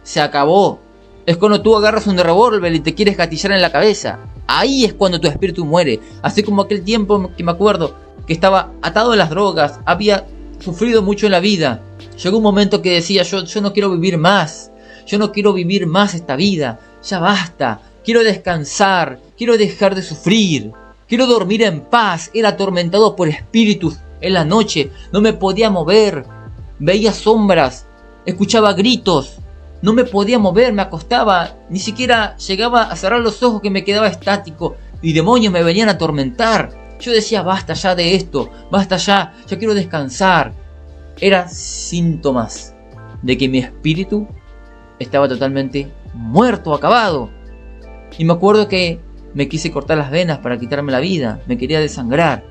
se acabó. Es cuando tú agarras un revólver y te quieres gatillar en la cabeza. Ahí es cuando tu espíritu muere. Así como aquel tiempo que me acuerdo que estaba atado a las drogas, había sufrido mucho en la vida. Llegó un momento que decía: yo no quiero vivir más. Yo no quiero vivir más esta vida. Ya basta. Quiero descansar. Quiero dejar de sufrir. Quiero dormir en paz. Era atormentado por espíritus en la noche. No me podía mover. Veía sombras. Escuchaba gritos. No me podía mover, me acostaba. Ni siquiera llegaba a cerrar los ojos, que me quedaba estático. Y demonios me venían a atormentar. Yo decía, basta ya de esto, basta ya, yo quiero descansar. Era síntomas de que mi espíritu estaba totalmente muerto, acabado. Y me acuerdo que me quise cortar las venas para quitarme la vida, me quería desangrar.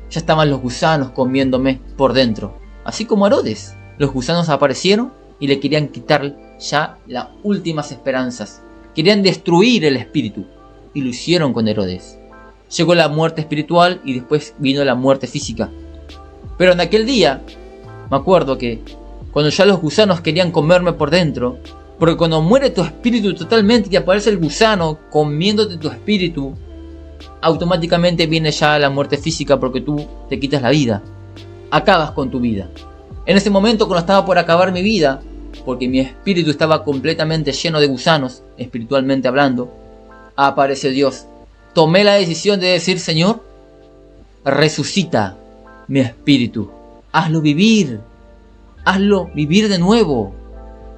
Ya estaban los gusanos comiéndome por dentro. Así como Herodes, los gusanos aparecieron y le querían quitar ya las últimas esperanzas. Querían destruir el espíritu. Y lo hicieron con Herodes. Llegó la muerte espiritual y después vino la muerte física. Pero en aquel día, me acuerdo que cuando ya los gusanos querían comerme por dentro, porque cuando muere tu espíritu totalmente y aparece el gusano comiéndote tu espíritu, automáticamente viene ya la muerte física porque tú te quitas la vida. Acabas con tu vida. En ese momento, cuando estaba por acabar mi vida, porque mi espíritu estaba completamente lleno de gusanos, espiritualmente hablando, apareció Dios. Tomé la decisión de decir, Señor, resucita mi espíritu. Hazlo vivir de nuevo.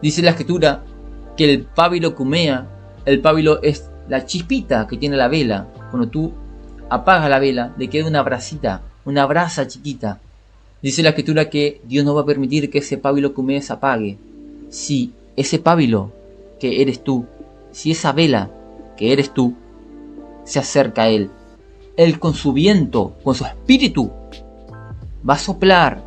Dice la escritura que el pábilo que humea, el pábilo es la chispita que tiene la vela. Cuando tú apagas la vela, le queda una brasita, una brasa chiquita. Dice la escritura que Dios no va a permitir que ese pábilo que humea se apague. Si ese pábilo que eres tú, si esa vela que eres tú, se acerca a Él, Él con su viento, con su espíritu, va a soplar,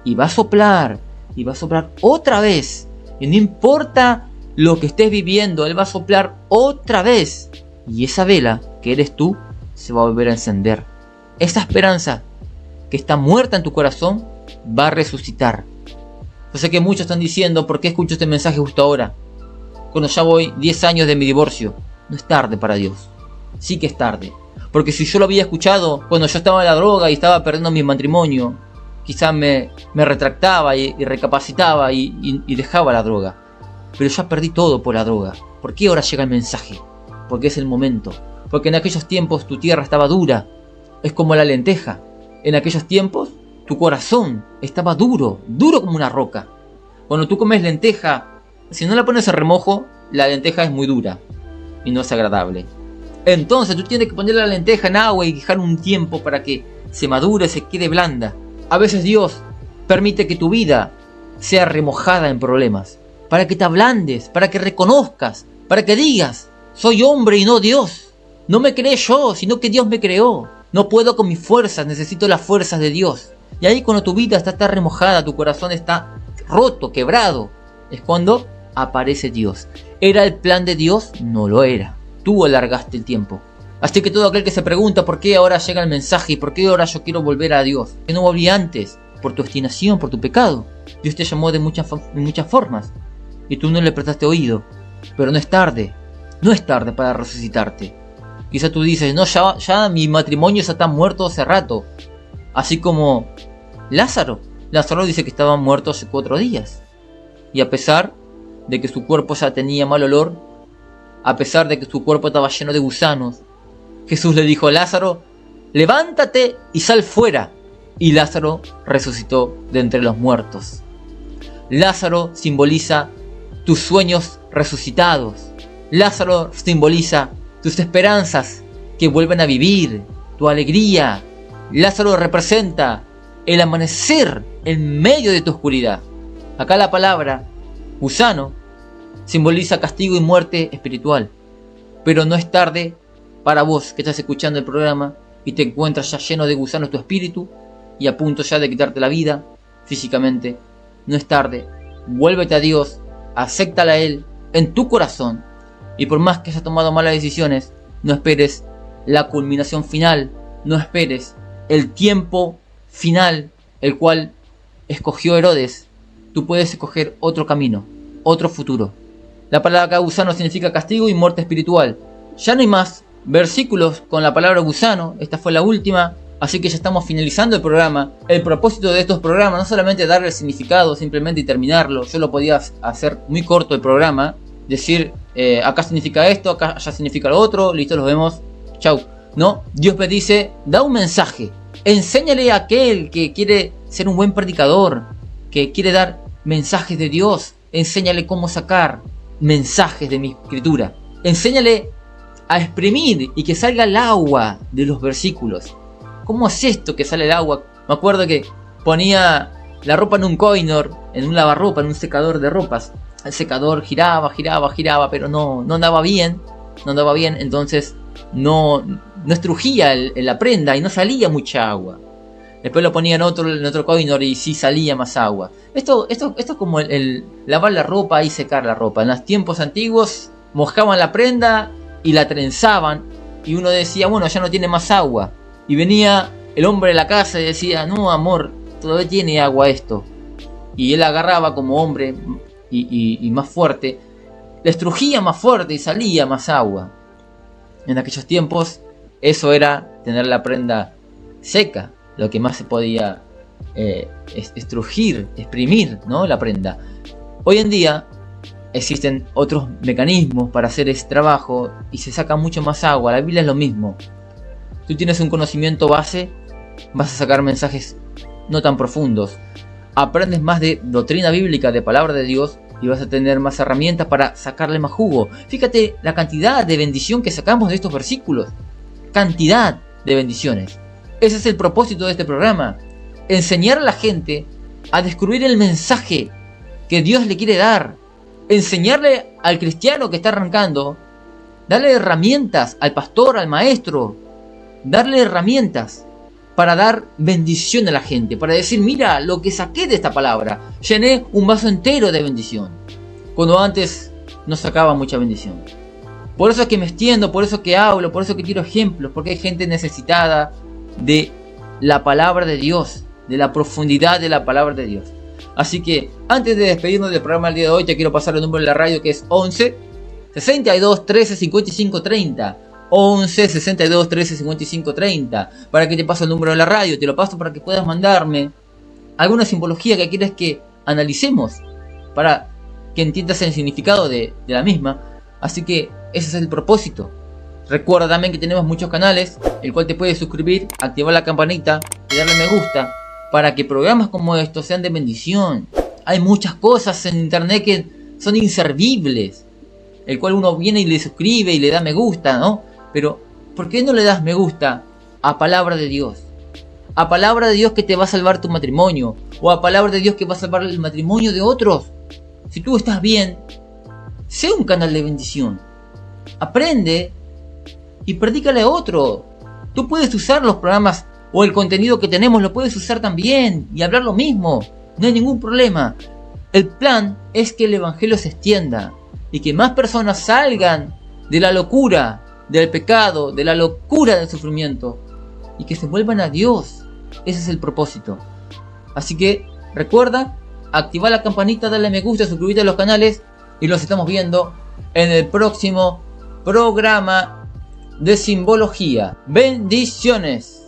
y va a soplar, y va a soplar otra vez. Y no importa lo que estés viviendo, Él va a soplar otra vez. Y esa vela que eres tú, se va a volver a encender. Esa esperanza que está muerta en tu corazón, va a resucitar. Yo sé que muchos están diciendo, ¿por qué escucho este mensaje justo ahora? Cuando ya voy 10 años de mi divorcio. No es tarde para Dios. Sí que es tarde. Porque si yo lo había escuchado cuando yo estaba en la droga y estaba perdiendo mi matrimonio, quizás me retractaba y recapacitaba y dejaba la droga. Pero ya perdí todo por la droga. ¿Por qué ahora llega el mensaje? Porque es el momento. Porque en aquellos tiempos tu tierra estaba dura. Es como la lenteja. En aquellos tiempos tu corazón estaba duro, duro como una roca. Cuando tú comes lenteja, si no la pones en remojo, la lenteja es muy dura y no es agradable. Entonces tú tienes que poner la lenteja en agua y dejar un tiempo para que se madure, se quede blanda. A veces Dios permite que tu vida sea remojada en problemas, para que te ablandes, para que reconozcas, para que digas, soy hombre y no Dios. No me creé yo, sino que Dios me creó. No puedo con mis fuerzas, necesito las fuerzas de Dios. Y ahí cuando tu vida está remojada, tu corazón está roto, quebrado, es cuando aparece Dios. ¿Era el plan de Dios? No lo era. Tú alargaste el tiempo. Así que todo aquel que se pregunta por qué ahora llega el mensaje y por qué ahora yo quiero volver a Dios, que no volví antes, por tu obstinación, por tu pecado. Dios te llamó de muchas formas y tú no le prestaste oído. Pero no es tarde para resucitarte. Quizá tú dices, no, ya mi matrimonio ya está muerto hace rato. Así como Lázaro. Lázaro dice que estaba muerto hace 4 días. Y a pesar de que su cuerpo ya tenía mal olor, a pesar de que su cuerpo estaba lleno de gusanos, Jesús le dijo, Lázaro, levántate y sal fuera. Y Lázaro resucitó de entre los muertos. Lázaro simboliza tus sueños resucitados. Lázaro simboliza tus esperanzas que vuelven a vivir, tu alegría. Lázaro representa el amanecer en medio de tu oscuridad. Acá la palabra gusano simboliza castigo y muerte espiritual. Pero no es tarde para vos que estás escuchando el programa y te encuentras ya lleno de gusanos tu espíritu y a punto ya de quitarte la vida físicamente. No es tarde. Vuélvete a Dios, acéptala a Él en tu corazón. Y por más que hayas tomado malas decisiones, no esperes la culminación final. No esperes el tiempo final, el cual escogió Herodes. Tú puedes escoger otro camino, otro futuro. La palabra gusano significa castigo y muerte espiritual. Ya no hay más versículos con la palabra gusano. Esta fue la última. Así que ya estamos finalizando el programa. El propósito de estos programas no solamente darle el significado simplemente y terminarlo. Yo lo podía hacer muy corto el programa. Decir, acá significa esto, acá ya significa lo otro. Listo, los vemos. Chau. No, Dios me dice, da un mensaje. Enséñale a aquel que quiere ser un buen predicador, que quiere dar mensajes de Dios. Enséñale cómo sacar mensajes de mi escritura. Enséñale a exprimir y que salga el agua de los versículos. ¿cómo es esto que sale el agua? Me acuerdo que ponía la ropa en un coinor, en un lavarropa, en un secador de ropas. El secador giraba, pero no andaba bien. Entonces no estrujía la prenda y no salía mucha agua. Después lo ponía en otro coinor y sí salía más agua. Esto es como el lavar la ropa y secar la ropa. En los tiempos antiguos mojaban la prenda y la trenzaban. Y uno decía, bueno, ya no tiene más agua. Y venía el hombre de la casa y decía, no, amor, todavía tiene agua esto. Y él agarraba como hombre y más fuerte, le estrujía más fuerte y salía más agua. En aquellos tiempos eso era tener la prenda seca, lo que más se podía estrujir, exprimir, ¿no? La prenda. Hoy en día existen otros mecanismos para hacer ese trabajo y se saca mucho más agua. La Biblia es lo mismo. Tú tienes un conocimiento base, vas a sacar mensajes no tan profundos. Aprendes más de doctrina bíblica, de palabra de Dios, y vas a tener más herramientas para sacarle más jugo. Fíjate la cantidad de bendición que sacamos de estos versículos. Cantidad de bendiciones. Ese es el propósito de este programa. Enseñar a la gente a descubrir el mensaje que Dios le quiere dar. Enseñarle al cristiano que está arrancando, darle herramientas al pastor, al maestro, darle herramientas para dar bendición a la gente, para decir, mira lo que saqué de esta palabra, llené un vaso entero de bendición, cuando antes no sacaba mucha bendición. Por eso es que me extiendo, por eso que hablo, por eso que quiero ejemplos, porque hay gente necesitada de la palabra de Dios, de la profundidad de la palabra de Dios. Así que antes de despedirnos del programa del día de hoy, te quiero pasar el número de la radio, que es 11 62 13 55 30. 11 62 13 55 30. Para que te pase el número de la radio, te lo paso para que puedas mandarme alguna simbología que quieras que analicemos, para que entiendas el significado de la misma. Así que ese es el propósito. Recuerda también que tenemos muchos canales, el cual te puedes suscribir, activar la campanita y darle me gusta, para que programas como estos sean de bendición. Hay muchas cosas en internet que son inservibles, el cual uno viene y le suscribe y le da me gusta, ¿no? Pero, ¿por qué no le das me gusta a palabra de Dios? A palabra de Dios que te va a salvar tu matrimonio, o a palabra de Dios que va a salvar el matrimonio de otros. Si tú estás bien, sé un canal de bendición. Aprende y predícale a otro. Tú puedes usar los programas o el contenido que tenemos, lo puedes usar también y hablar lo mismo. No hay ningún problema. El plan es que el evangelio se extienda y que más personas salgan de la locura del pecado, de la locura del sufrimiento, y que se vuelvan a Dios. Ese es el propósito. Así que recuerda, activar la campanita, darle me gusta, suscribirte a los canales, y los estamos viendo en el próximo programa de simbología. Bendiciones.